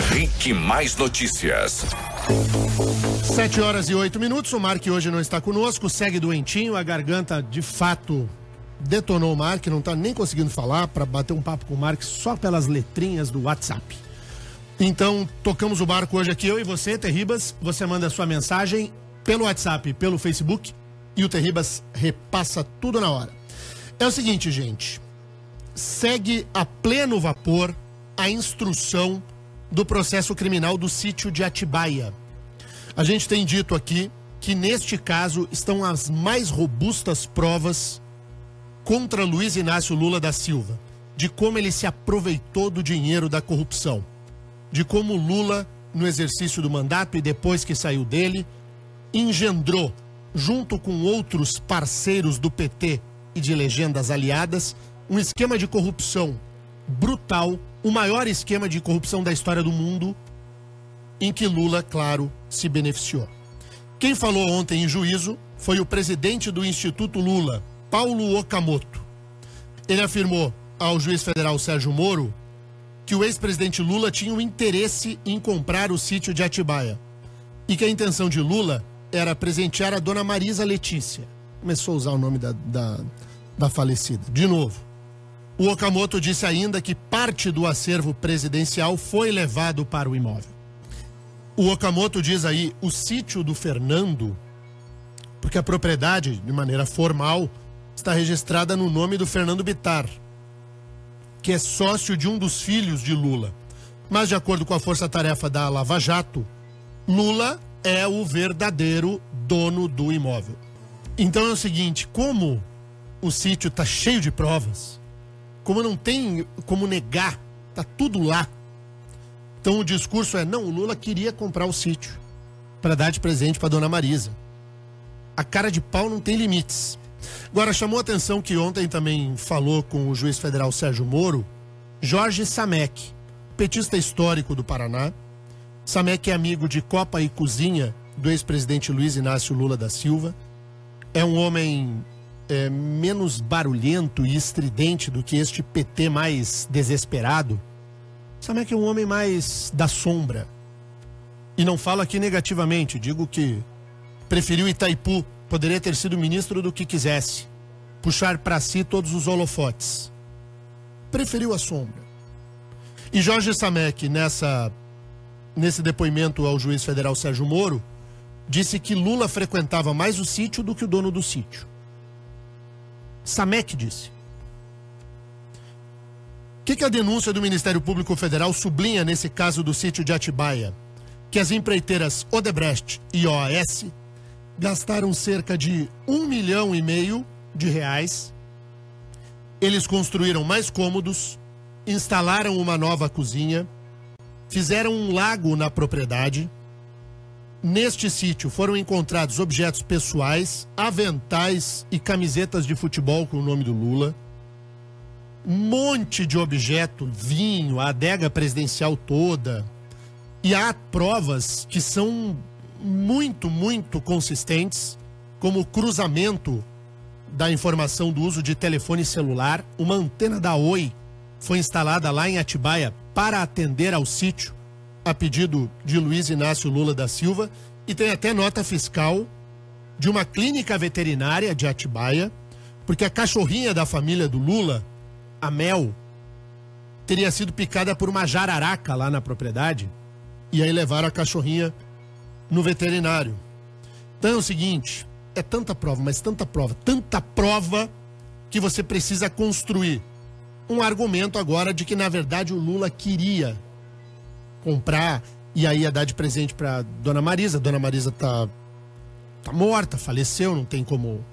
Rick Mais Notícias. 7h08. O Mark hoje não está conosco, segue doentinho, a garganta de fato detonou o Mark, não está nem conseguindo falar, para bater um papo com o Mark só pelas letrinhas do WhatsApp. Então, tocamos o barco hoje aqui, eu e você, Terribas. Você manda a sua mensagem pelo WhatsApp, pelo Facebook, e o Terribas repassa tudo na hora. É o seguinte, gente, segue a pleno vapor a instrução do processo criminal do sítio de Atibaia. A gente tem dito aqui que neste caso estão as mais robustas provas contra Luiz Inácio Lula da Silva, de como ele se aproveitou do dinheiro da corrupção, de como Lula, no exercício do mandato e depois que saiu dele, engendrou, junto com outros parceiros do PT e de legendas aliadas, um esquema de corrupção brutal, o maior esquema de corrupção da história do mundo, em que Lula, claro, se beneficiou. Quem falou ontem em juízo foi o presidente do Instituto Lula, Paulo Okamoto. Ele afirmou ao juiz federal Sérgio Moro que o ex-presidente Lula tinha um interesse em comprar o sítio de Atibaia e que a intenção de Lula era presentear a dona Marisa Letícia. Começou a usar o nome da falecida. De novo, o Okamoto disse ainda que parte do acervo presidencial foi levado para o imóvel. O Okamoto diz aí o sítio do Fernando, porque a propriedade, de maneira formal, está registrada no nome do Fernando Bittar, que é sócio de um dos filhos de Lula. Mas, de acordo com a força-tarefa da Lava Jato, Lula é o verdadeiro dono do imóvel. Então é o seguinte, como o sítio está cheio de provas, como não tem como negar, está tudo lá. Então o discurso é, não, o Lula queria comprar o sítio para dar de presente para dona Marisa. A cara de pau não tem limites. Agora, chamou a atenção que ontem também falou com o juiz federal Sérgio Moro, Jorge Samek, petista histórico do Paraná. Samek é amigo de copa e cozinha do ex-presidente Luiz Inácio Lula da Silva. É um homem menos barulhento e estridente do que este PT mais desesperado. Samek é um homem mais da sombra. E não falo aqui negativamente, digo que preferiu Itaipu, poderia ter sido ministro do que quisesse, puxar para si todos os holofotes. Preferiu a sombra. E Jorge Samek, nesse depoimento ao juiz federal Sérgio Moro, disse que Lula frequentava mais o sítio do que o dono do sítio. Samek disse. O que a denúncia do Ministério Público Federal sublinha nesse caso do sítio de Atibaia? Que as empreiteiras Odebrecht e OAS gastaram cerca de R$1,5 milhão de reais. Eles construíram mais cômodos, instalaram uma nova cozinha, fizeram um lago na propriedade. Neste sítio foram encontrados objetos pessoais, aventais e camisetas de futebol com o nome do Lula. Um monte de objeto, vinho, a adega presidencial toda. E há provas que são muito, muito consistentes, como o cruzamento da informação do uso de telefone celular. Uma antena da Oi foi instalada lá em Atibaia para atender ao sítio, a pedido de Luiz Inácio Lula da Silva, e tem até nota fiscal de uma clínica veterinária de Atibaia, porque a cachorrinha da família do Lula, a Mel, teria sido picada por uma jararaca lá na propriedade, e aí levaram a cachorrinha no veterinário. Então é o seguinte, é tanta prova, mas tanta prova, que você precisa construir um argumento agora de que, na verdade, o Lula queria comprar e aí ia dar de presente para dona Marisa. Dona Marisa tá morta, faleceu, não tem como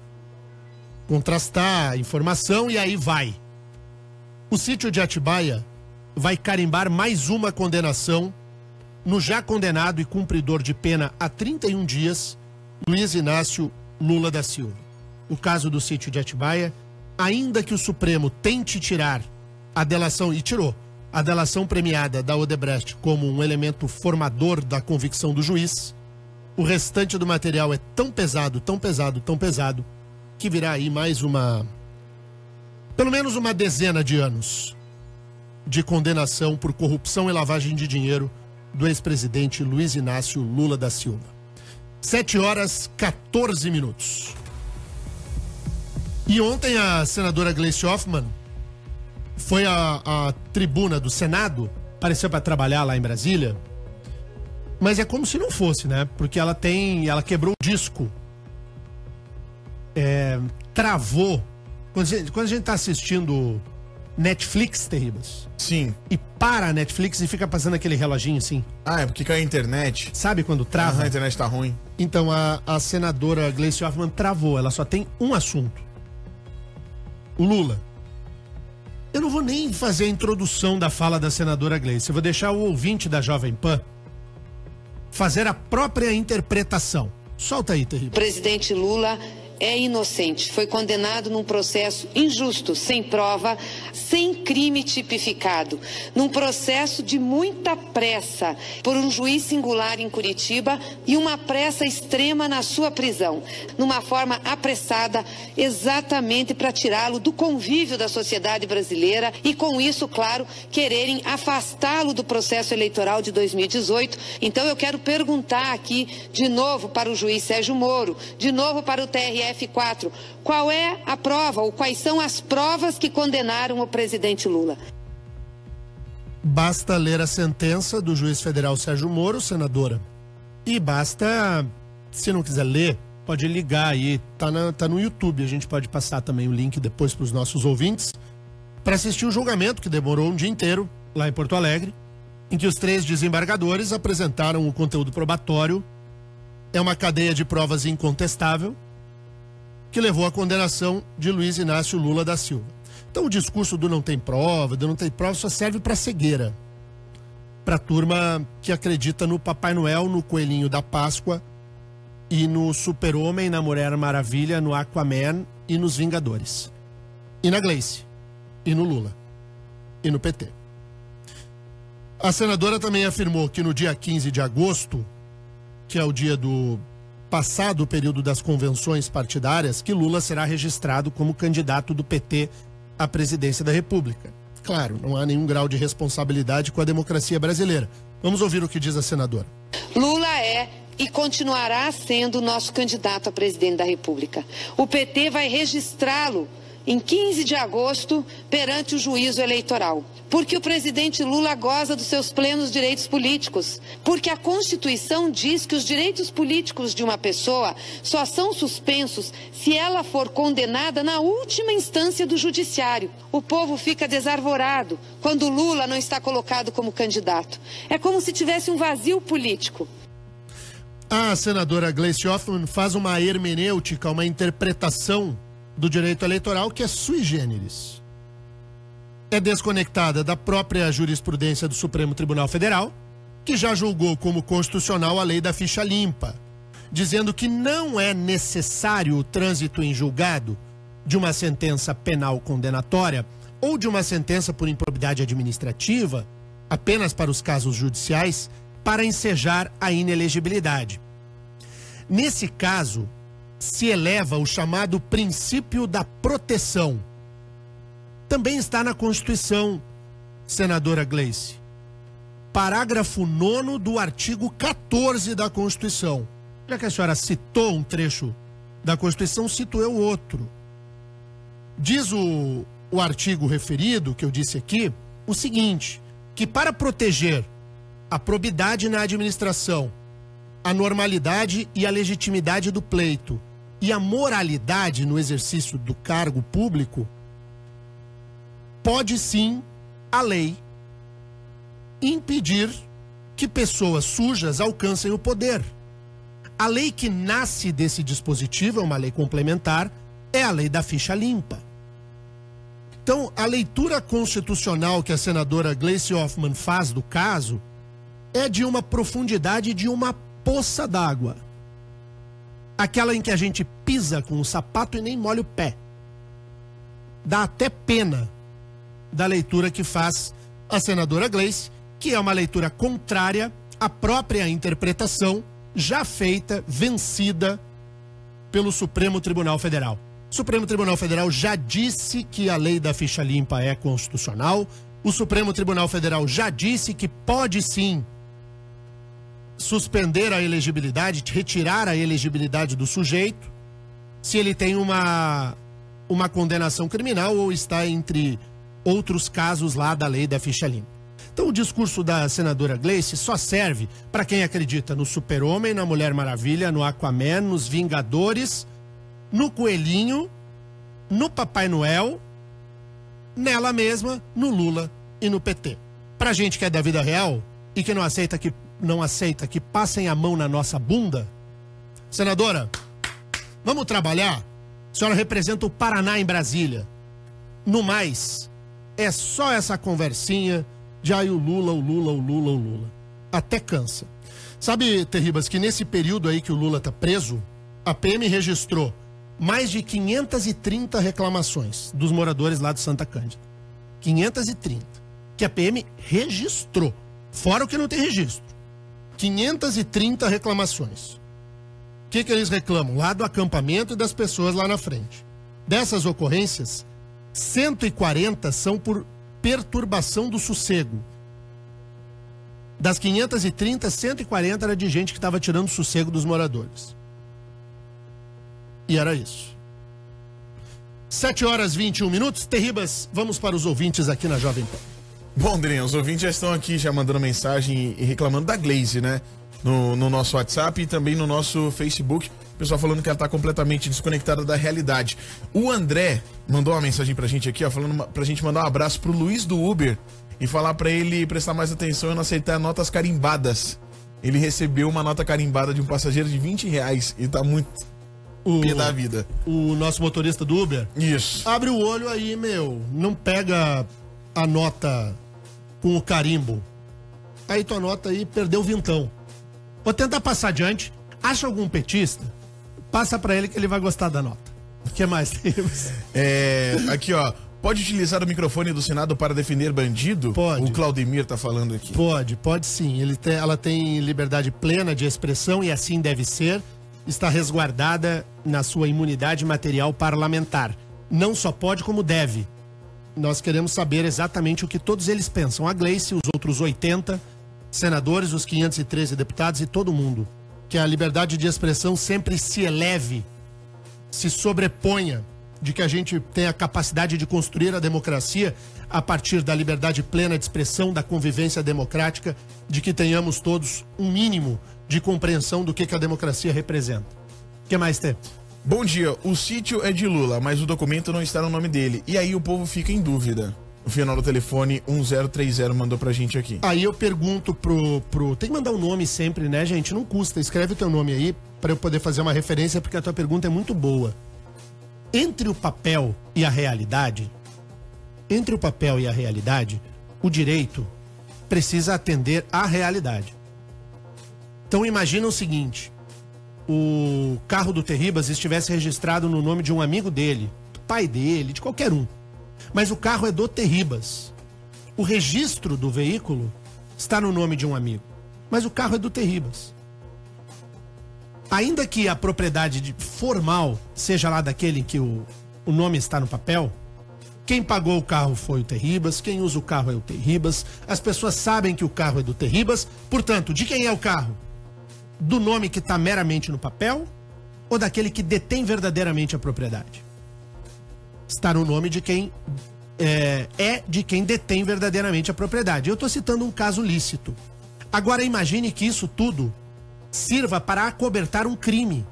contrastar a informação, e aí vai. O sítio de Atibaia vai carimbar mais uma condenação no já condenado e cumpridor de pena há 31 dias, Luiz Inácio Lula da Silva. O caso do sítio de Atibaia, ainda que o Supremo tente tirar a delação, e tirou, a delação premiada da Odebrecht como um elemento formador da convicção do juiz, o restante do material é tão pesado, que virá aí mais pelo menos uma dezena de anos de condenação por corrupção e lavagem de dinheiro do ex-presidente Luiz Inácio Lula da Silva. 7h14. E ontem a senadora Gleice Hoffmann foi à tribuna do Senado, apareceu para trabalhar lá em Brasília, mas é como se não fosse, né? Porque ela quebrou o disco, travou. Quando a gente tá assistindo Netflix, Terribas. Sim. E para a Netflix e fica passando aquele reloginho assim. Ah, é porque cai a internet. Sabe quando trava? A internet tá ruim. Então a senadora Gleice Hoffmann travou. Ela só tem um assunto: o Lula. Eu não vou nem fazer a introdução da fala da senadora Gleice. Eu vou deixar o ouvinte da Jovem Pan fazer a própria interpretação. Solta aí, Terrible. O presidente Lula é inocente, foi condenado num processo injusto, sem prova, sem crime tipificado, num processo de muita pressa, por um juiz singular em Curitiba e uma pressa extrema na sua prisão, numa forma apressada, exatamente para tirá-lo do convívio da sociedade brasileira e, com isso, claro, quererem afastá-lo do processo eleitoral de 2018. Então eu quero perguntar aqui de novo para o juiz Sérgio Moro, de novo para o TRF4, qual é a prova ou quais são as provas que condenaram o presidente Lula? Basta ler a sentença do juiz federal Sérgio Moro, senadora. E basta, se não quiser ler, pode ligar aí, tá no YouTube, a gente pode passar também o link depois para os nossos ouvintes, para assistir o julgamento que demorou um dia inteiro lá em Porto Alegre, em que os 3 desembargadores apresentaram o conteúdo probatório. É uma cadeia de provas incontestável que levou à condenação de Luiz Inácio Lula da Silva. Então o discurso do não tem prova, do não tem prova, só serve para cegueira. Para a turma que acredita no Papai Noel, no Coelhinho da Páscoa e no Super-Homem, na Mulher Maravilha, no Aquaman e nos Vingadores. E na Gleice, e no Lula, e no PT. A senadora também afirmou que no dia 15 de agosto, que é o dia do passado o período das convenções partidárias, que Lula será registrado como candidato do PT à presidência da República. Claro, não há nenhum grau de responsabilidade com a democracia brasileira. Vamos ouvir o que diz a senadora. Lula é e continuará sendo nosso candidato a presidente da República. O PT vai registrá-lo em 15 de agosto perante o juízo eleitoral. Porque o presidente Lula goza dos seus plenos direitos políticos. Porque a Constituição diz que os direitos políticos de uma pessoa só são suspensos se ela for condenada na última instância do judiciário. O povo fica desarvorado quando Lula não está colocado como candidato. É como se tivesse um vazio político. A senadora Gleice Hoffmann faz uma hermenêutica, uma interpretação do direito eleitoral que é sui generis. É desconectada da própria jurisprudência do Supremo Tribunal Federal, que já julgou como constitucional a lei da ficha limpa, dizendo que não é necessário o trânsito em julgado de uma sentença penal condenatória ou de uma sentença por improbidade administrativa, apenas para os casos judiciais, para ensejar a inelegibilidade. Nesse caso, se eleva o chamado princípio da proteção. Também está na Constituição, senadora Gleice. Parágrafo 9º do artigo 14 da Constituição. Já que a senhora citou um trecho da Constituição, cito eu outro. Diz o artigo referido, que eu disse aqui, o seguinte, que para proteger a probidade na administração, a normalidade e a legitimidade do pleito e a moralidade no exercício do cargo público, pode sim a lei impedir que pessoas sujas alcancem o poder. A lei que nasce desse dispositivo, é uma lei complementar, é a lei da ficha limpa. Então, a leitura constitucional que a senadora Gleice Hoffmann faz do caso é de uma profundidade de uma poça d'água. Aquela em que a gente pisa com o sapato e nem molha o pé. Dá até pena da leitura que faz a senadora Gleice, que é uma leitura contrária à própria interpretação já feita, vencida pelo Supremo Tribunal Federal. O Supremo Tribunal Federal já disse que a lei da ficha limpa é constitucional. O Supremo Tribunal Federal já disse que pode sim suspender a elegibilidade, retirar a elegibilidade do sujeito, se ele tem uma condenação criminal ou está entre outros casos lá da lei da ficha limpa. Então o discurso da senadora Gleice só serve para quem acredita no Super-Homem, na Mulher Maravilha, no Aquaman, nos Vingadores, no Coelhinho, no Papai Noel, nela mesma, no Lula e no PT. Pra gente que é da vida real e que não aceita que passem a mão na nossa bunda, senadora, vamos trabalhar? A senhora representa o Paraná em Brasília. No mais, é só essa conversinha de o Lula. Até cansa. Sabe, Terribas, que nesse período aí que o Lula tá preso, a PM registrou mais de 530 reclamações dos moradores lá de Santa Cândida. 530. Que a PM registrou. Fora o que não tem registro. 530 reclamações. O que eles reclamam? Lá do acampamento e das pessoas lá na frente. Dessas ocorrências, 140 são por perturbação do sossego. Das 530, 140 era de gente que estava tirando o sossego dos moradores. E era isso. 7h21. Terribas, vamos para os ouvintes aqui na Jovem Pan. Bom, André, os ouvintes já estão aqui já mandando mensagem e reclamando da Gleice, né? No nosso WhatsApp e também no nosso Facebook. O pessoal falando que ela tá completamente desconectada da realidade. O André mandou uma mensagem pra gente aqui, ó, falando pra gente mandar um abraço pro Luiz do Uber e falar pra ele prestar mais atenção e não aceitar notas carimbadas. Ele recebeu uma nota carimbada de um passageiro de R$20 e tá muito pé da vida. O nosso motorista do Uber? Isso. Abre o olho aí, meu. Não pega a nota com o carimbo. Aí tua nota aí perdeu o vintão. Vou tentar passar adiante. Acha algum petista? Passa pra ele que ele vai gostar da nota. O que mais temos? Aqui, ó. Pode utilizar o microfone do Senado para defender bandido? Pode. O Claudemir tá falando aqui. Pode sim. Ela tem liberdade plena de expressão e assim deve ser. Está resguardada na sua imunidade material parlamentar. Não só pode, como deve. Nós queremos saber exatamente o que todos eles pensam. A Gleice, os outros 80 senadores, os 513 deputados e todo mundo. Que a liberdade de expressão sempre se eleve, se sobreponha, de que a gente tenha a capacidade de construir a democracia a partir da liberdade plena de expressão, da convivência democrática, de que tenhamos todos um mínimo de compreensão do que a democracia representa. O que mais tem? Bom dia, o sítio é de Lula, mas o documento não está no nome dele. E aí o povo fica em dúvida. O final do telefone 1030 mandou pra gente aqui. Aí eu pergunto pro... Tem que mandar um nome sempre, né, gente? Não custa. Escreve o teu nome aí pra eu poder fazer uma referência, porque a tua pergunta é muito boa. Entre o papel e a realidade, o direito precisa atender à realidade. Então imagina o seguinte: o carro do Terribas estivesse registrado no nome de um amigo dele, do pai dele, de qualquer um. Mas o carro é do Terribas. O registro do veículo está no nome de um amigo, mas o carro é do Terribas. Ainda que a propriedade formal seja lá daquele que o nome está no papel, quem pagou o carro foi o Terribas, quem usa o carro é o Terribas, as pessoas sabem que o carro é do Terribas, portanto, de quem é o carro? Do nome que está meramente no papel ou daquele que detém verdadeiramente a propriedade? Está no nome de quem de quem detém verdadeiramente a propriedade. Eu estou citando um caso lícito. Agora imagine que isso tudo sirva para acobertar um crime.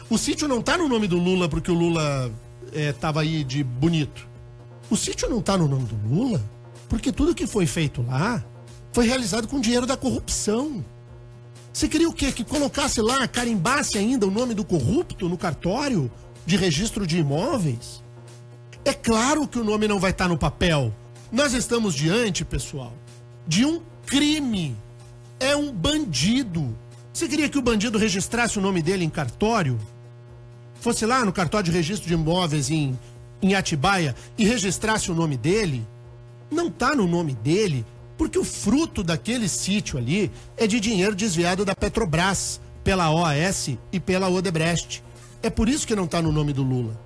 O sítio não está no nome do Lula porque o Lula estava aí de bonito. O sítio não está no nome do Lula porque tudo que foi feito lá foi realizado com dinheiro da corrupção. Você queria o quê? Que colocasse lá, carimbasse ainda o nome do corrupto no cartório de registro de imóveis? É claro que o nome não vai estar no papel. Nós estamos diante, pessoal, de um crime. É um bandido. Você queria que o bandido registrasse o nome dele em cartório? Fosse lá no cartório de registro de imóveis em Atibaia e registrasse o nome dele? Não está no nome dele, porque o fruto daquele sítio ali é de dinheiro desviado da Petrobras, pela OAS e pela Odebrecht. É por isso que não está no nome do Lula.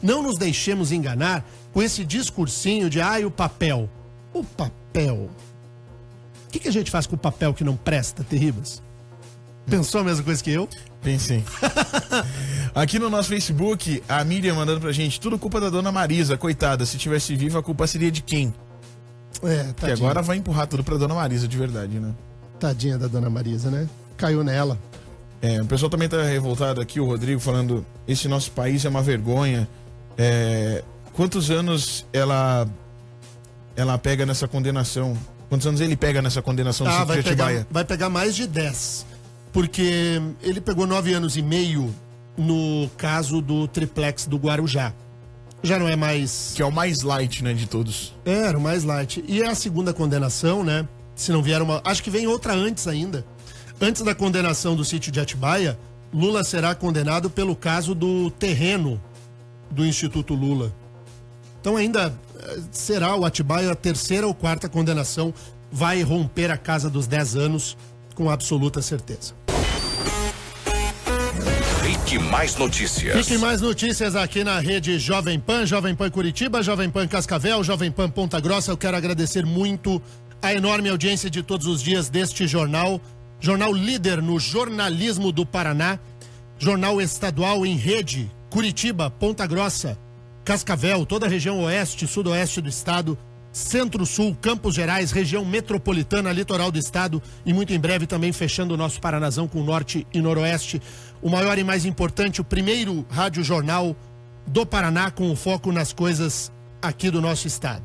Não nos deixemos enganar com esse discursinho de o papel. O papel. O que a gente faz com o papel que não presta, Terribas? Pensou a mesma coisa que eu? Pensei. Aqui no nosso Facebook, a Miriam mandando pra gente, tudo culpa da dona Marisa, coitada, se tivesse viva a culpa seria de quem? Porque agora vai empurrar tudo pra dona Marisa de verdade, né? Tadinha da dona Marisa, né? Caiu nela. O pessoal também tá revoltado aqui, o Rodrigo falando, esse nosso país é uma vergonha. Quantos anos ela pega nessa condenação? Quantos anos ele pega nessa condenação do sítio de Atibaia? Vai pegar mais de 10. Porque ele pegou 9 anos e meio no caso do triplex do Guarujá. Já não é mais... Que é o mais light, né, de todos. Era o mais light. E é a segunda condenação, né? Se não vier uma... Acho que vem outra antes ainda. Antes da condenação do sítio de Atibaia, Lula será condenado pelo caso do terreno do Instituto Lula. Então ainda será o Atibaia a terceira ou quarta condenação. Vai romper a casa dos 10 anos com absoluta certeza. Fique mais notícias. Fique mais notícias aqui na rede Jovem Pan Curitiba, Jovem Pan Cascavel, Jovem Pan Ponta Grossa. Eu quero agradecer muito a enorme audiência de todos os dias deste jornal líder no jornalismo do Paraná, jornal estadual em rede, Curitiba, Ponta Grossa, Cascavel, toda a região oeste, sudoeste do estado, Centro-Sul, Campos Gerais, região metropolitana, litoral do estado e muito em breve também fechando o nosso Paranazão com norte e noroeste. O maior e mais importante, o primeiro rádio jornal do Paraná com o foco nas coisas aqui do nosso estado.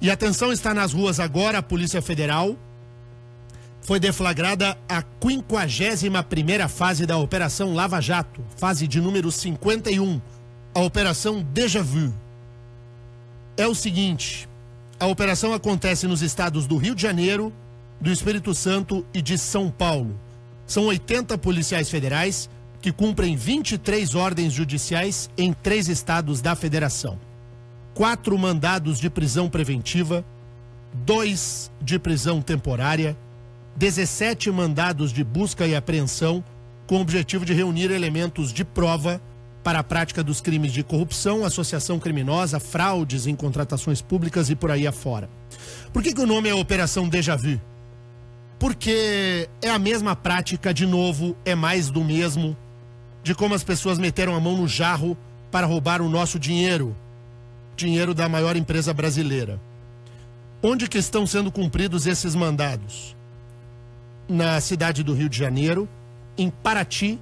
E atenção, está nas ruas agora a Polícia Federal. Foi deflagrada a 51ª fase da Operação Lava Jato, fase de número 51, a Operação Déjà Vu. É o seguinte, a operação acontece nos estados do Rio de Janeiro, do Espírito Santo e de São Paulo. São 80 policiais federais que cumprem 23 ordens judiciais em 3 estados da federação. 4 mandados de prisão preventiva, 2 de prisão temporária, 17 mandados de busca e apreensão com o objetivo de reunir elementos de prova para a prática dos crimes de corrupção, associação criminosa, fraudes em contratações públicas e por aí afora. Por que o nome é Operação Déjà Vu? Porque é a mesma prática, de novo, é mais do mesmo, de como as pessoas meteram a mão no jarro para roubar o nosso dinheiro da maior empresa brasileira. Onde que estão sendo cumpridos esses mandados? Na cidade do Rio de Janeiro, em Paraty,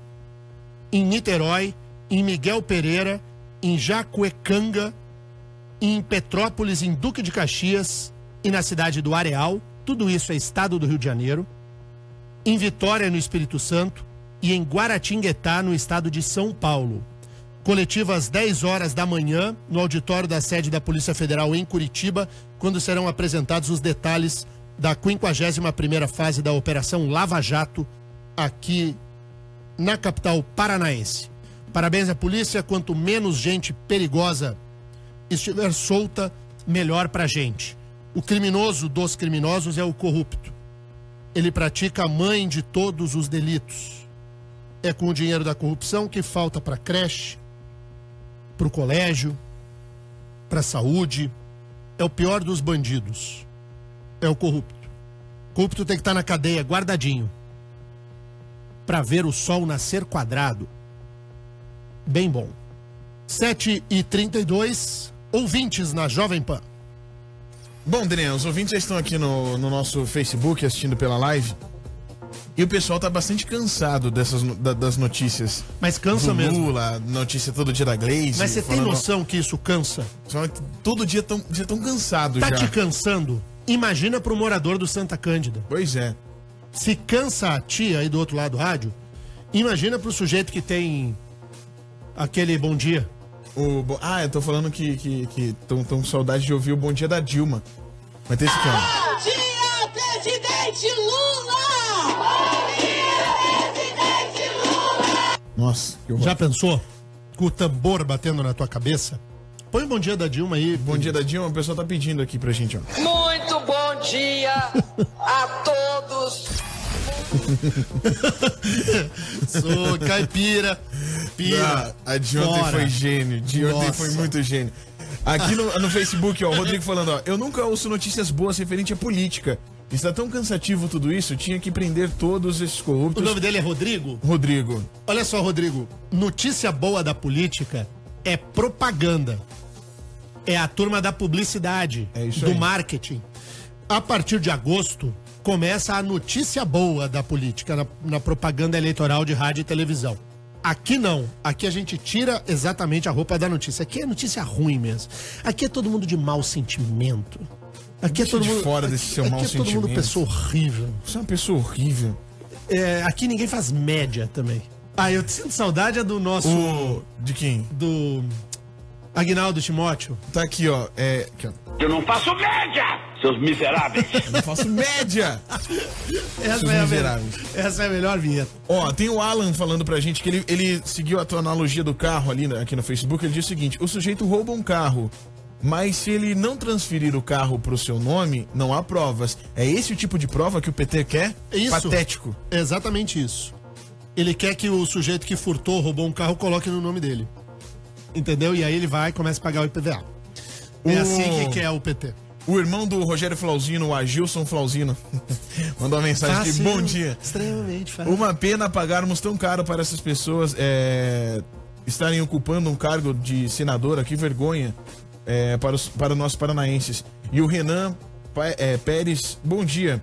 em Niterói, em Miguel Pereira, em Jacuecanga, em Petrópolis, em Duque de Caxias e na cidade do Areal, tudo isso é estado do Rio de Janeiro, em Vitória, no Espírito Santo, e em Guaratinguetá, no estado de São Paulo. Coletiva às 10 horas da manhã, no auditório da sede da Polícia Federal em Curitiba, quando serão apresentados os detalhes da 51ª fase da Operação Lava Jato, aqui na capital paranaense. Parabéns à polícia, quanto menos gente perigosa estiver solta, melhor pra gente. O criminoso dos criminosos é o corrupto. Ele pratica a mãe de todos os delitos. É com o dinheiro da corrupção que falta pra creche, pro colégio, pra saúde. É o pior dos bandidos. É o corrupto. O corrupto tem que estar na cadeia, guardadinho, pra ver o sol nascer quadrado. Bem bom. 7h32, ouvintes na Jovem Pan. Bom, Daniel, os ouvintes já estão aqui no nosso Facebook assistindo pela live. E o pessoal tá bastante cansado das notícias. Mas cansa do mesmo. Lula, notícia todo dia da Glaze. Mas você tem noção que isso cansa? Todo dia tão cansado já. Tá te cansando? Imagina pro morador do Santa Cândida. Pois é. Se cansa a tia aí do outro lado do rádio, imagina pro sujeito que tem aquele bom dia. Eu tô falando que tão com saudade de ouvir o bom dia da Dilma. Mas tem esse aqui, ó. Bom dia, presidente Lula! Bom dia, presidente Lula! Nossa, que horror. Já pensou? Com o tambor batendo na tua cabeça? Põe o bom dia da Dilma aí. Bom dia da Dilma, o pessoal tá pedindo aqui pra gente, ó. Muito bom dia a todos. Sou caipira. A de ontem foi gênio. De ontem foi muito gênio. Aqui no Facebook, ó, o Rodrigo falando, ó, eu nunca ouço notícias boas referente à política. Está tão cansativo tudo isso, tinha que prender todos esses corruptos. O nome dele é Rodrigo? Rodrigo. Olha só, Rodrigo, notícia boa da política é propaganda. É a turma da publicidade, do marketing. A partir de agosto, começa a notícia boa da política na propaganda eleitoral de rádio e televisão. Aqui não. Aqui a gente tira exatamente a roupa da notícia. Aqui é notícia ruim mesmo. Aqui é todo mundo de mau sentimento. Aqui é todo mundo fora desse seu mau sentimento. Aqui é todo mundo pessoa horrível. Você é uma pessoa horrível. Aqui ninguém faz média também. Eu sinto saudade do nosso... De quem? Do Aguinaldo Timóteo. Tá aqui, ó. Aqui, ó. Eu não faço média, seus miseráveis. Eu não faço média. Essa é a melhor vinheta. Ó, tem o Alan falando pra gente que ele seguiu a tua analogia do carro ali aqui no Facebook. Ele diz o seguinte: o sujeito rouba um carro, mas se ele não transferir o carro pro seu nome, não há provas. É esse o tipo de prova que o PT quer? Isso. Patético. É exatamente isso. Ele quer que o sujeito que furtou, roubou um carro, coloque no nome dele. Entendeu? E aí ele vai e começa a pagar o IPVA. É assim que é o PT. O irmão do Rogério Flauzino, o Agilson Flauzino, mandou uma mensagem aqui: bom dia. Extremamente fácil. Uma pena pagarmos tão caro para essas pessoas estarem ocupando um cargo de senadora. Que vergonha para nós paranaenses. E o Renan Pérez, bom dia.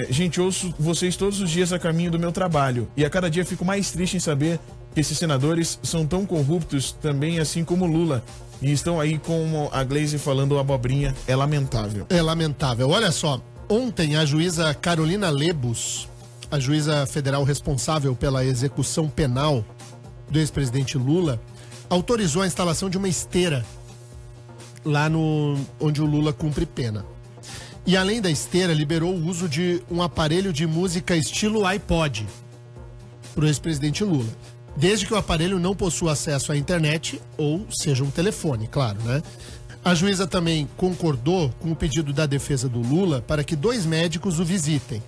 Gente, ouço vocês todos os dias a caminho do meu trabalho. E a cada dia fico mais triste em saber que esses senadores são tão corruptos também, assim como Lula. E estão aí com a Glaze falando abobrinha. É lamentável. É lamentável. Olha só, ontem a juíza Carolina Lebus, a juíza federal responsável pela execução penal do ex-presidente Lula, autorizou a instalação de uma esteira lá onde o Lula cumpre pena. E além da esteira, liberou o uso de um aparelho de música estilo iPod para o ex-presidente Lula. Desde que o aparelho não possua acesso à internet ou seja um telefone, claro, né? A juíza também concordou com o pedido da defesa do Lula para que 2 médicos o visitem.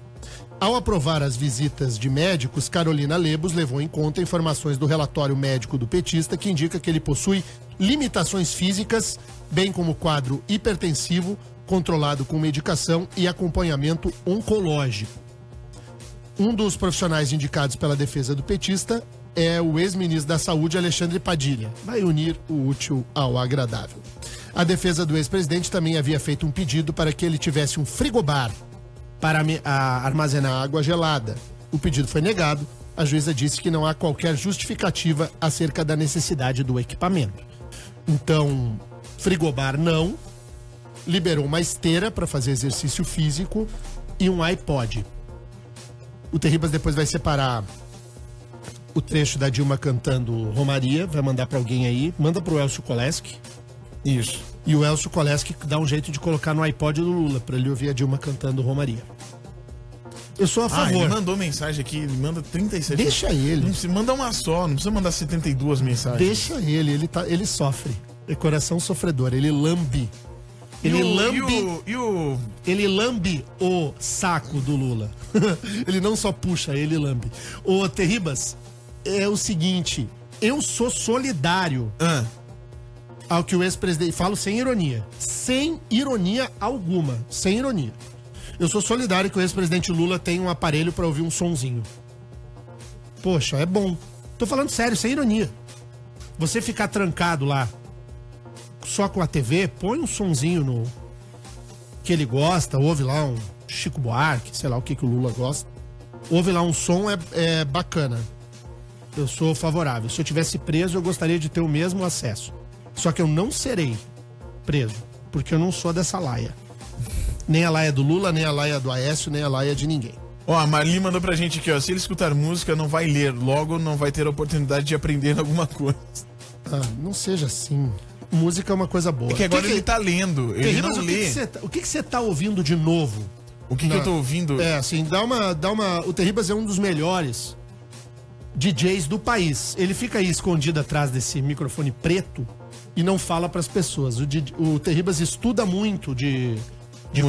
Ao aprovar as visitas de médicos, Carolina Lebus levou em conta informações do relatório médico do petista que indica que ele possui limitações físicas, bem como quadro hipertensivo, controlado com medicação e acompanhamento oncológico. Um dos profissionais indicados pela defesa do petista é o ex-ministro da Saúde, Alexandre Padilha. Vai unir o útil ao agradável. A defesa do ex-presidente também havia feito um pedido para que ele tivesse um frigobar para armazenar água gelada. O pedido foi negado. A juíza disse que não há qualquer justificativa acerca da necessidade do equipamento. Então, frigobar não, liberou uma esteira para fazer exercício físico e um iPod. O Terribas depois vai separar o trecho da Dilma cantando Romaria, vai mandar pra alguém aí, manda pro Elcio Koleski. Isso. E o Elcio Koleski dá um jeito de colocar no iPod do Lula, pra ele ouvir a Dilma cantando Romaria. Eu sou a favor. Ele mandou mensagem aqui, ele manda 37. Deixa ele. Não precisa mandar uma só, não precisa mandar 72 mensagens. Deixa ele, ele sofre. É coração sofredor, ele lambe. Ele lambe o saco do Lula. Ele não só puxa, ele lambe. Ô, Terribas, é o seguinte, eu sou solidário ao que o ex-presidente... Falo sem ironia. Sem ironia alguma. Sem ironia. Eu sou solidário que o ex-presidente Lula tenha um aparelho pra ouvir um sonzinho. Poxa, é bom. Tô falando sério, sem ironia. Você ficar trancado lá só com a TV, põe um sonzinho no que ele gosta, ouve lá um Chico Buarque, sei lá o que o Lula gosta. Ouve lá um som, é bacana. Eu sou favorável. Se eu tivesse preso, eu gostaria de ter o mesmo acesso. Só que eu não serei preso, porque eu não sou dessa laia. Nem a laia do Lula, nem a laia do Aécio, nem a laia de ninguém. Ó, a Marli mandou pra gente aqui, ó. Se ele escutar música, não vai ler. Logo, não vai ter a oportunidade de aprender alguma coisa. Não seja assim. Música é uma coisa boa. É que agora ele tá lendo, ele não lê. O que você tá ouvindo de novo? O que eu tô ouvindo? É, assim, dá uma... O Terribas é um dos melhores DJs do país. Ele fica aí escondido atrás desse microfone preto e não fala pras pessoas. O Terribas estuda muito de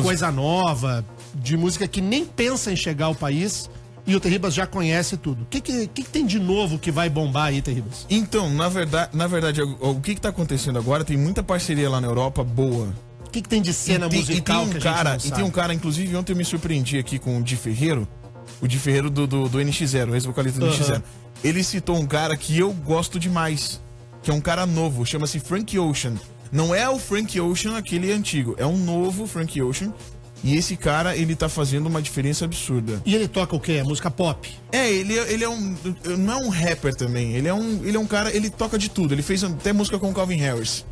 coisa nova, de música que nem pensa em chegar ao país, e o Terribas já conhece tudo. O que tem de novo que vai bombar aí, Terribas? Então, na verdade, o que tá acontecendo agora, tem muita parceria lá na Europa boa. O que tem de cena musical que a gente não sabe? E tem um cara, inclusive, ontem eu me surpreendi aqui com o Di Ferreiro, o Di Ferreiro do NX0, o ex-vocalista do NX0. Ele citou um cara que eu gosto demais, que é um cara novo, chama-se Frank Ocean. Não é o Frank Ocean aquele antigo, é um novo Frank Ocean. E esse cara, ele tá fazendo uma diferença absurda. E ele toca o quê? Música pop? Ele é um... Não é um rapper também. Ele é um cara... Ele toca de tudo. Ele fez até música com o Calvin Harris.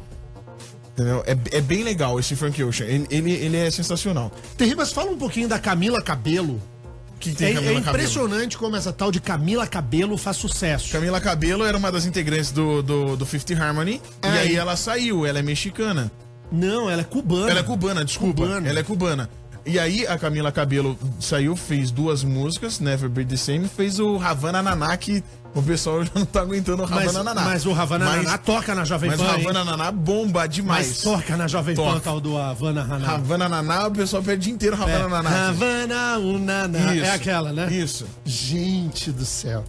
Entendeu? É bem legal esse Frank Ocean. Ele é sensacional. Terribas, fala um pouquinho da Camila Cabello. Que tem Camila Cabello? Impressionante como essa tal de Camila Cabello faz sucesso. Camila Cabello era uma das integrantes do Fifth Harmony. E aí ela saiu. Ela é mexicana. Não, ela é cubana. Ela é cubana, desculpa. Ela é cubana. E aí a Camila Cabello saiu, fez 2 músicas, Never Be The Same, fez o Havana Naná, que o pessoal já não tá aguentando o Havana Naná. Mas o Havana Naná toca na Jovem Pan. Mas o Havana Naná bomba demais. Mas toca na Jovem Pan, tal do Havana Naná. Havana Naná, o pessoal pede o dia inteiro Havana Naná. Havana Naná. É aquela, né? Isso. Gente do céu.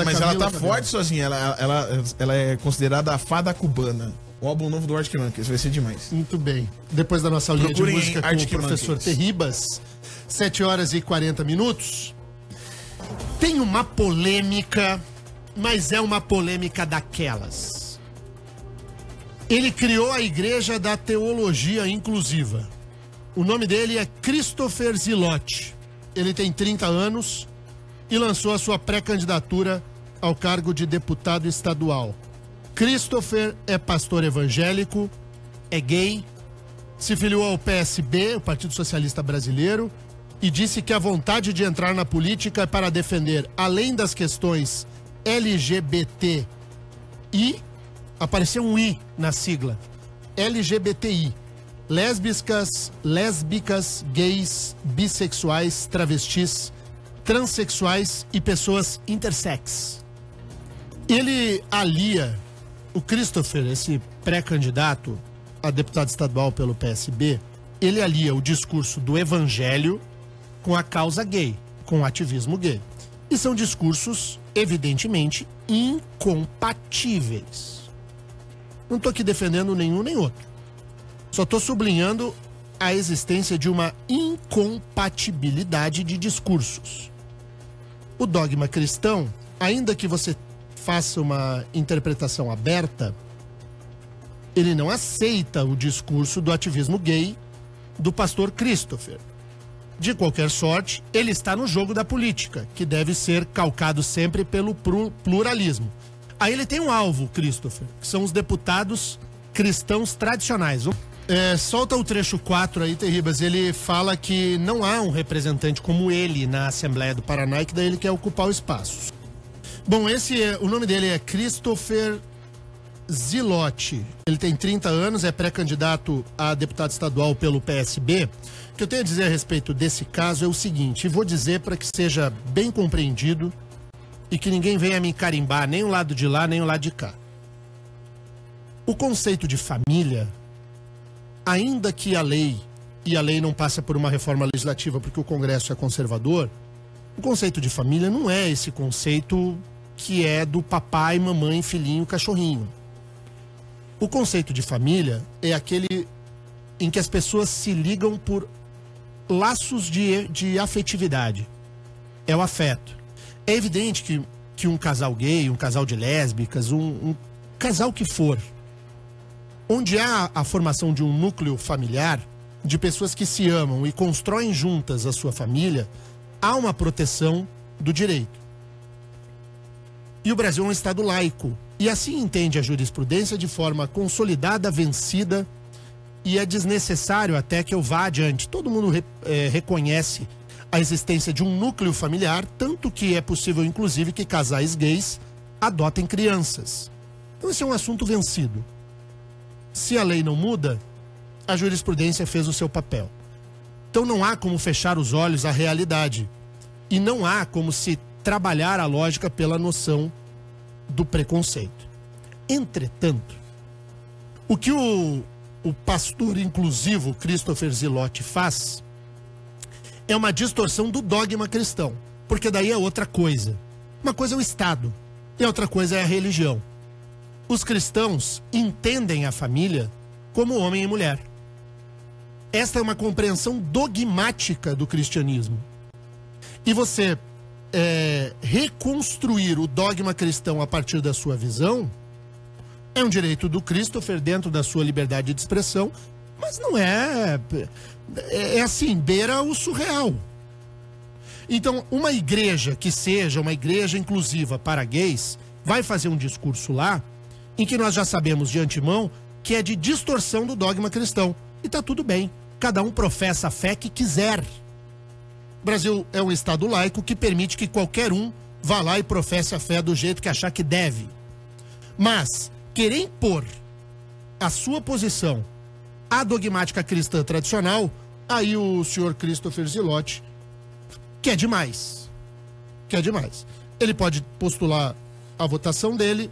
Mas ela tá forte sozinha, ela é considerada a fada cubana. O álbum novo do Arctic Monkeys, vai ser demais. Muito bem. Depois da nossa aulinha de música com o professor Terribas, 7h40. Tem uma polêmica, mas é uma polêmica daquelas. Ele criou a Igreja da Teologia Inclusiva. O nome dele é Christopher Zilotti. Ele tem 30 anos e lançou a sua pré-candidatura ao cargo de deputado estadual. Christopher é pastor evangélico, é gay, se filiou ao PSB, o Partido Socialista Brasileiro, e disse que a vontade de entrar na política é para defender, além das questões LGBTI, apareceu um I na sigla, LGBTI, lésbicas, gays, bissexuais, travestis, transexuais e pessoas intersex. Ele alia... O Christopher, esse pré-candidato a deputado estadual pelo PSB, ele alia o discurso do evangelho com a causa gay, com o ativismo gay. E são discursos, evidentemente, incompatíveis. Não estou aqui defendendo nenhum nem outro. Só estou sublinhando a existência de uma incompatibilidade de discursos. O dogma cristão, ainda que você faça uma interpretação aberta, ele não aceita o discurso do ativismo gay do pastor Christopher. De qualquer sorte, ele está no jogo da política, que deve ser calcado sempre pelo pluralismo. Aí ele tem um alvo, Christopher, que são os deputados cristãos tradicionais. Solta o trecho 4 aí, Terribas. Ele fala que não há um representante como ele na Assembleia do Paraná e que daí ele quer ocupar o espaço. Bom, o nome dele é Christopher Zilotti. Ele tem 30 anos, é pré-candidato a deputado estadual pelo PSB. O que eu tenho a dizer a respeito desse caso é o seguinte, e vou dizer para que seja bem compreendido e que ninguém venha me carimbar nem o lado de lá, nem o lado de cá. O conceito de família, ainda que a lei não passa por uma reforma legislativa porque o Congresso é conservador, o conceito de família não é esse conceito que é do papai, mamãe, filhinho, cachorrinho. O conceito de família é aquele em que as pessoas se ligam por laços de afetividade. É o afeto. É evidente que um casal gay, um casal de lésbicas, um casal que for, onde há a formação de um núcleo familiar, de pessoas que se amam e constroem juntas a sua família, há uma proteção do direito. E o Brasil é um Estado laico. E assim entende a jurisprudência de forma consolidada, vencida, e é desnecessário até que eu vá adiante. Todo mundo reconhece a existência de um núcleo familiar, tanto que é possível, inclusive, que casais gays adotem crianças. Então esse é um assunto vencido. Se a lei não muda, a jurisprudência fez o seu papel. Então não há como fechar os olhos à realidade. E não há como se trabalhar a lógica pela noção do preconceito. Entretanto, o que o pastor inclusivo Christopher Zilotti faz é uma distorção do dogma cristão, porque daí é outra coisa. Uma coisa é o Estado e outra coisa é a religião. Os cristãos entendem a família como homem e mulher. esta é uma compreensão dogmática do cristianismo. E você reconstruir o dogma cristão a partir da sua visão é um direito do Christopher dentro da sua liberdade de expressão, mas não é assim, beira o surreal. Então, uma igreja que seja uma igreja inclusiva para gays vai fazer um discurso lá em que nós já sabemos de antemão que é de distorção do dogma cristão. E tá tudo bem, cada um professa a fé que quiser. O Brasil é um estado laico que permite que qualquer um vá lá e professe a fé do jeito que achar que deve. Mas querer impor a sua posição à dogmática cristã tradicional, aí o senhor Christopher Zillotti quer demais. Quer demais. Ele pode postular a votação dele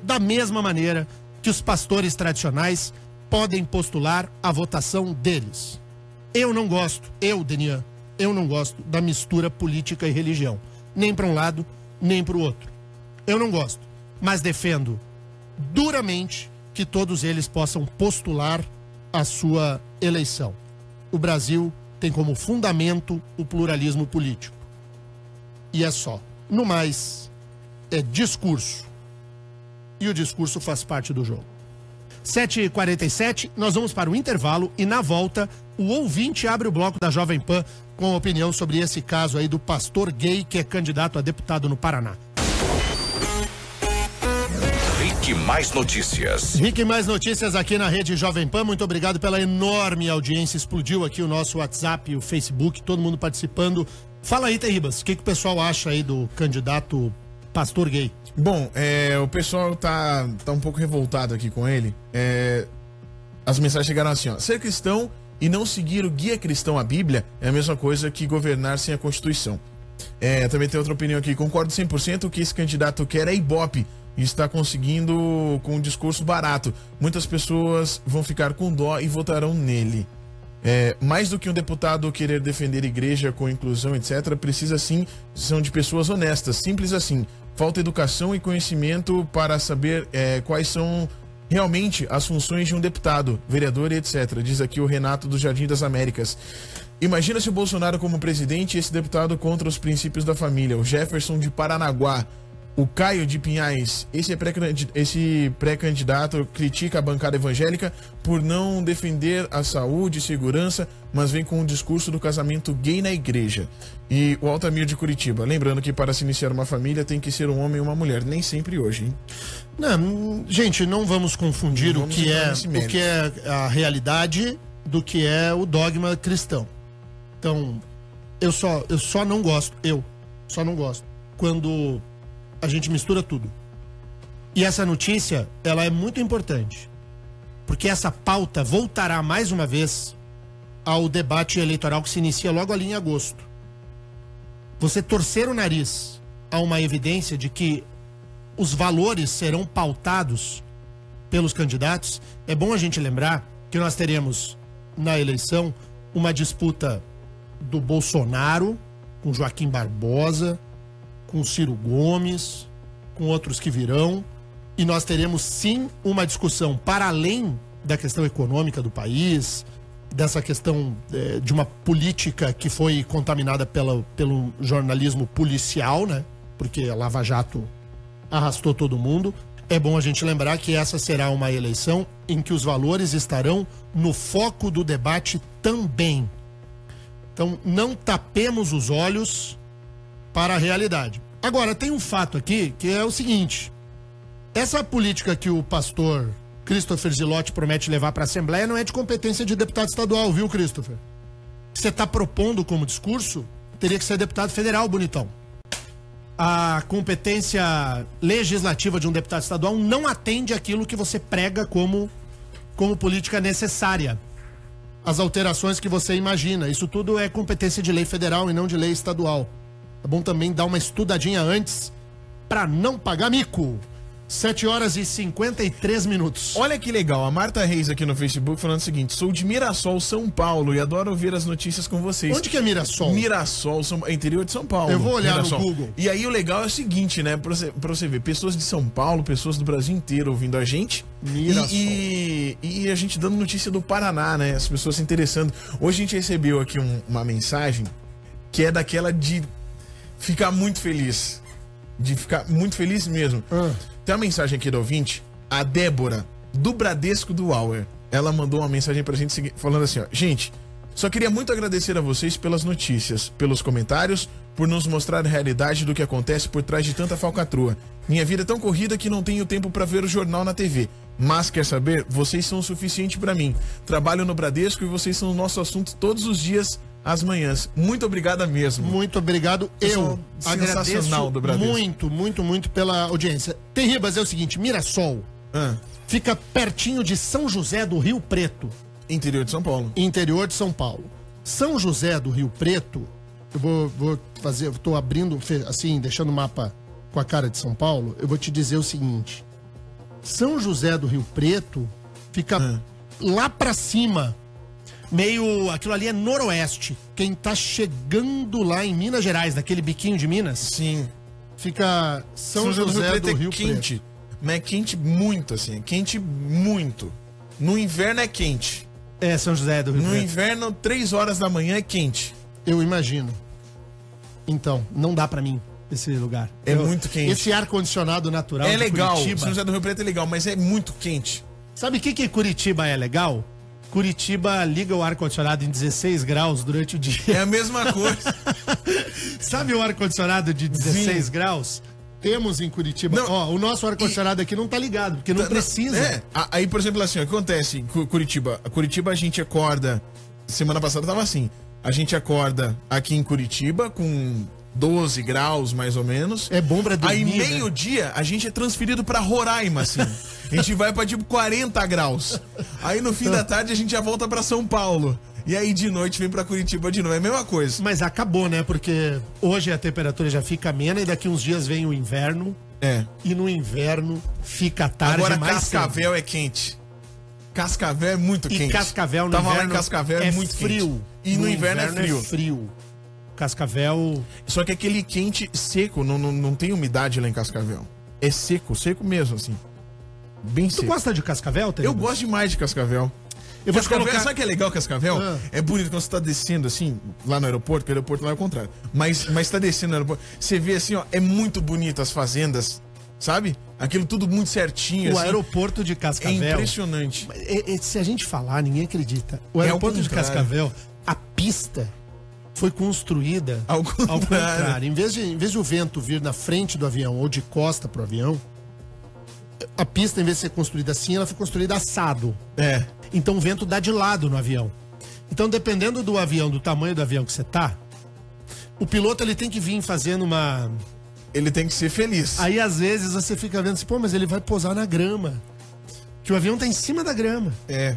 da mesma maneira que os pastores tradicionais podem postular a votação deles. Eu não gosto, Denian, eu não gosto da mistura política e religião. Nem para um lado, nem para o outro. Eu não gosto, mas defendo duramente que todos eles possam postular a sua eleição. O Brasil tem como fundamento o pluralismo político. E é só. No mais, é discurso. E o discurso faz parte do jogo. 7h47, nós vamos para o intervalo e na volta o ouvinte abre o bloco da Jovem Pan com opinião sobre esse caso aí do pastor gay que é candidato a deputado no Paraná. Rick Mais Notícias. Rick Mais Notícias aqui na Rede Jovem Pan. Muito obrigado pela enorme audiência. Explodiu aqui o nosso WhatsApp, o Facebook, todo mundo participando. Fala aí, Terribas, o que o pessoal acha aí do candidato pastor gay? Bom, o pessoal tá um pouco revoltado aqui com ele. As mensagens chegaram assim, ó. Ser cristão e não seguir o guia cristão à Bíblia é a mesma coisa que governar sem a Constituição. Também tem outra opinião aqui. Concordo 100% o que esse candidato quer é ibope e está conseguindo com um discurso barato. Muitas pessoas vão ficar com dó e votarão nele. Mais do que um deputado querer defender igreja com inclusão, etc., precisa sim, são de pessoas honestas, simples assim. Falta educação e conhecimento para saber quais são realmente as funções de um deputado, vereador e etc., diz aqui o Renato do Jardim das Américas. Imagina se o Bolsonaro como presidente e esse deputado contra os princípios da família, o Jefferson de Paranaguá, o Caio de Pinhais, esse pré-candidato critica a bancada evangélica por não defender a saúde e segurança, mas vem com o discurso do casamento gay na igreja. E o Altamir de Curitiba, lembrando que para se iniciar uma família tem que ser um homem e uma mulher, nem sempre hoje, hein? Não, gente, não vamos confundir o que é a realidade do que é o dogma cristão. Então, eu só não gosto quando a gente mistura tudo. E essa notícia, ela é muito importante, porque essa pauta voltará mais uma vez ao debate eleitoral que se inicia logo ali em agosto. Você torcer o nariz a uma evidência de que os valores serão pautados pelos candidatos, é bom a gente lembrar que nós teremos na eleição uma disputa do Bolsonaro com Joaquim Barbosa, com Ciro Gomes, com outros que virão, e nós teremos sim uma discussão para além da questão econômica do país, dessa questão de uma política que foi contaminada pelo jornalismo policial, né? Porque a Lava Jato arrastou todo mundo. É bom a gente lembrar que essa será uma eleição em que os valores estarão no foco do debate também. Então, não tapemos os olhos para a realidade. Agora, tem um fato aqui que é o seguinte: essa política que o pastor Christopher Zillotti promete levar para a Assembleia não é de competência de deputado estadual, viu, Christopher? O que você está propondo como discurso teria que ser deputado federal, bonitão. A competência legislativa de um deputado estadual não atende aquilo que você prega como política necessária. As alterações que você imagina. Isso tudo é competência de lei federal e não de lei estadual. É bom também dar uma estudadinha antes para não pagar mico. 7 horas e 53 minutos. Olha que legal, a Marta Reis aqui no Facebook falando o seguinte: sou de Mirassol, São Paulo, e adoro ver as notícias com vocês. Onde que é Mirassol? Mirassol, interior de São Paulo. Eu vou olhar Mirassol. no Google. E aí o legal é o seguinte, né? Pra você ver, pessoas de São Paulo, pessoas do Brasil inteiro ouvindo a gente. Mirassol. E a gente dando notícia do Paraná, né? As pessoas se interessando. Hoje a gente recebeu aqui uma mensagem que é daquela de ficar muito feliz. De ficar muito feliz mesmo. Tem uma mensagem aqui do ouvinte, a Débora, do Bradesco do Auer. Ela mandou uma mensagem pra gente falando assim, ó: gente, só queria muito agradecer a vocês pelas notícias, pelos comentários, por nos mostrar a realidade do que acontece por trás de tanta falcatrua. Minha vida é tão corrida que não tenho tempo pra ver o jornal na TV. Mas, quer saber? Vocês são o suficiente pra mim. Trabalho no Bradesco e vocês são o nosso assunto todos os dias, às manhãs. Muito obrigada mesmo. Muito obrigado. Eu agradeço do Bradesco. muito pela audiência. Terribas, é o seguinte, Mirassol fica pertinho de São José do Rio Preto. Interior de São Paulo. Interior de São Paulo. São José do Rio Preto, eu vou fazer, eu tô abrindo, assim, deixando o mapa com a cara de São Paulo, eu vou te dizer o seguinte: São José do Rio Preto fica lá pra cima, meio, aquilo ali é noroeste. Quem tá chegando lá em Minas Gerais, naquele biquinho de Minas, sim, fica São José do Rio quente, Preto. Mas é quente muito, assim, é quente muito. No inverno é quente. É, São José do Rio Preto. No inverno, 3 horas da manhã é quente. Eu imagino. Então, não dá pra mim esse lugar. É muito quente. Esse ar-condicionado natural é de legal, Curitiba. São José do Rio Preto é legal, mas é muito quente. Sabe o que Curitiba é legal? Curitiba liga o ar-condicionado em 16 graus durante o dia. É a mesma coisa. Sabe o ar-condicionado de 16 Sim. graus? Temos em Curitiba. Não, ó, o nosso ar-condicionado aqui não tá ligado, porque não precisa. É, aí, por exemplo, assim, o que acontece em Curitiba? Curitiba a gente acorda, semana passada tava assim, a gente acorda aqui em Curitiba com 12 graus, mais ou menos. É bom pra dormir, aí, né? meio-dia, a gente é transferido pra Roraima, assim. A gente vai pra, tipo, 40 graus. Aí, no fim da tarde, a gente já volta pra São Paulo. E aí, de noite, vem pra Curitiba de novo. É a mesma coisa. Mas acabou, né? Porque hoje a temperatura já fica amena e daqui uns dias vem o inverno. É. E no inverno fica tarde. Agora, mais Cascavel cedo. é quente. Cascavel é muito quente. E Cascavel no Tava inverno lá em Cascavel, é muito frio. Quente. E no inverno é frio. É frio. Cascavel... Só que aquele quente seco, não tem umidade lá em Cascavel. É seco, seco mesmo, assim. Bem seco. Tu gosta de Cascavel, Tereza? Eu gosto demais de Cascavel. Eu vou Cascavel, colocar... sabe o que é legal, Cascavel? É bonito quando você tá descendo assim, lá no aeroporto, que o aeroporto lá é o contrário. Mas tá descendo no aeroporto, você vê assim, ó, é muito bonito as fazendas, sabe? Aquilo tudo muito certinho. O assim. Aeroporto de Cascavel... É impressionante. Se a gente falar, ninguém acredita. O aeroporto de Cascavel, a pista foi construída ao contrário. Em vez de o vento vir na frente do avião ou de costa pro avião, a pista, em vez de ser construída assim, ela foi construída assado. É. Então o vento dá de lado no avião. Então, dependendo do avião, do tamanho do avião que você tá, o piloto ele tem que vir fazendo uma... Ele tem que ser feliz. Aí, às vezes, você fica vendo assim, pô, mas ele vai pousar na grama. Que o avião tá em cima da grama. É.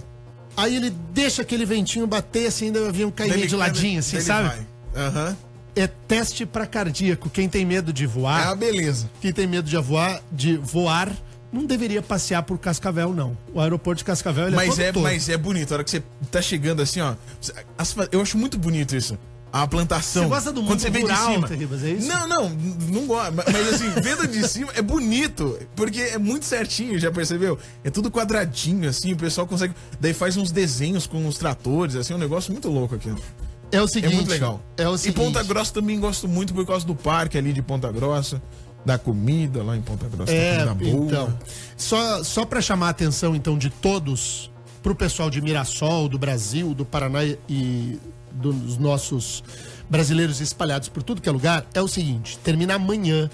Aí ele deixa aquele ventinho bater assim, ainda o avião cair meio de ladinho, assim, sabe? Aham. É teste pra cardíaco. Quem tem medo de voar... É uma beleza. Quem tem medo de voar, não deveria passear por Cascavel, não. O aeroporto de Cascavel, ele mas é bonito. A hora que você tá chegando assim, ó... Eu acho muito bonito isso. A plantação. Você gosta do mundo quando você vem rural, de cima. Terribas, é isso? Não gosto. Mas assim, vendo de cima é bonito. Porque é muito certinho, já percebeu? É tudo quadradinho, assim, o pessoal consegue... Daí faz uns desenhos com os tratores, assim, é um negócio muito louco aqui. É o seguinte... É muito legal. É o seguinte... E Ponta Grossa também gosto muito por causa do parque ali de Ponta Grossa. Da comida lá em Ponta Grossa. Da comida boa. Então... Só pra chamar a atenção, então, de todos, pro pessoal de Mirassol, do Brasil, do Paraná e... dos nossos brasileiros espalhados por tudo que é lugar, é o seguinte: termina amanhã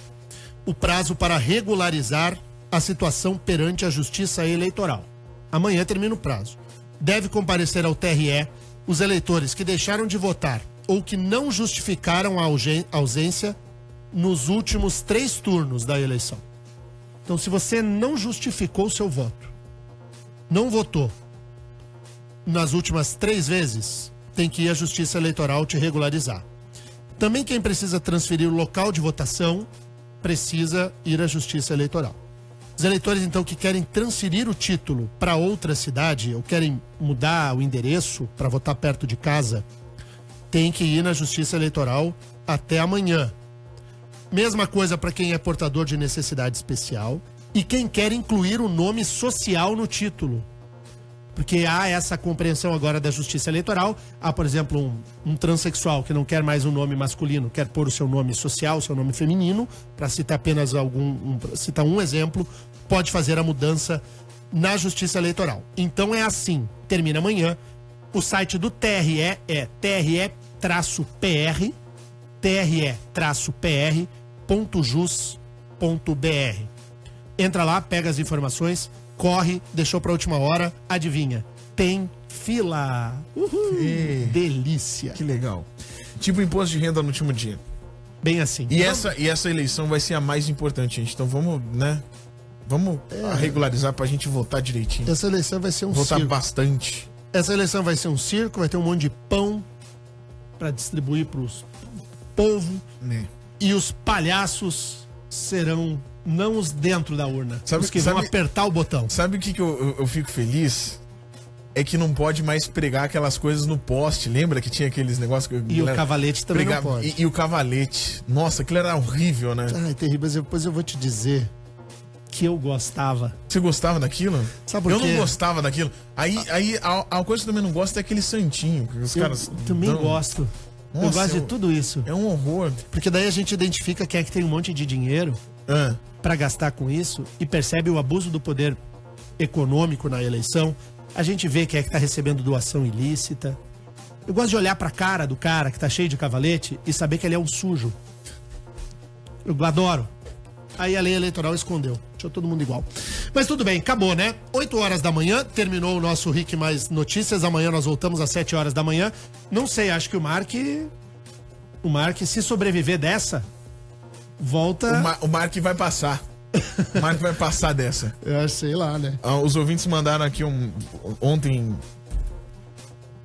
o prazo para regularizar a situação perante a Justiça Eleitoral. Amanhã termina o prazo. Deve comparecer ao TRE os eleitores que deixaram de votar ou que não justificaram a ausência nos últimos 3 turnos da eleição. Então, se você não justificou o seu voto, não votou nas últimas 3 vezes, tem que ir à Justiça Eleitoral te regularizar. Também quem precisa transferir o local de votação precisa ir à Justiça Eleitoral. Os eleitores, então, que querem transferir o título para outra cidade ou querem mudar o endereço para votar perto de casa, tem que ir na Justiça Eleitoral até amanhã. Mesma coisa para quem é portador de necessidade especial e quem quer incluir o nome social no título. Porque há essa compreensão agora da Justiça Eleitoral. Há, por exemplo, um transexual que não quer mais um nome masculino, quer pôr o seu nome social, o seu nome feminino, para citar apenas citar um exemplo, pode fazer a mudança na Justiça Eleitoral. Então é assim, termina amanhã. O site do TRE é tre-pr.jus.br. Entra lá, pega as informações, corre, deixou pra última hora, adivinha, tem fila. Uhul, delícia. Que legal. Tipo imposto de renda no último dia. Bem assim. E essa eleição vai ser a mais importante, gente. Então vamos, né? Vamos regularizar pra gente votar direitinho. Essa eleição vai ser um votar circo. Bastante. Essa eleição vai ser um circo, vai ter um monte de pão pra distribuir pros povo. E os palhaços serão não os dentro da urna, os que vão apertar o botão. Sabe o que eu fico feliz? É que não pode mais pregar aquelas coisas no poste. Lembra que tinha aqueles negócios que E o cavalete também não pode. E o cavalete. Nossa, aquilo era horrível, né? Ai, terrível. Mas depois eu vou te dizer que eu gostava. Você gostava daquilo? Sabe por quê? Eu não gostava daquilo. Aí a coisa que eu também não gosto é aquele santinho. Que os caras também gosto. Nossa, eu gosto de tudo isso. É um horror. Porque daí a gente identifica quem é que tem um monte de dinheiro pra gastar com isso e percebe o abuso do poder econômico na eleição. A gente vê quem é que tá recebendo doação ilícita. Eu gosto de olhar pra cara do cara que tá cheio de cavalete e saber que ele é um sujo. Eu adoro. Aí a lei eleitoral escondeu. Deixou todo mundo igual. Mas tudo bem, acabou, né? 8 horas da manhã, terminou o nosso Rick Mais Notícias. Amanhã nós voltamos às 7 horas da manhã. Não sei, acho que o Mark, se sobreviver dessa, volta... O Mark vai passar. O Mark vai passar dessa. Eu acho, sei lá, né? Os ouvintes mandaram aqui ontem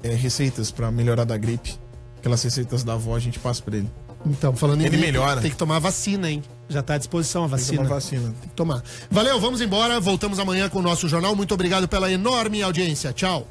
receitas pra melhorar da gripe. Aquelas receitas da avó, a gente passa pra ele. Então, falando em gripe, melhora. Tem que tomar a vacina, hein? Já tá à disposição a vacina. Tem que tomar vacina. Tem que tomar. Valeu, vamos embora. Voltamos amanhã com o nosso jornal. Muito obrigado pela enorme audiência. Tchau.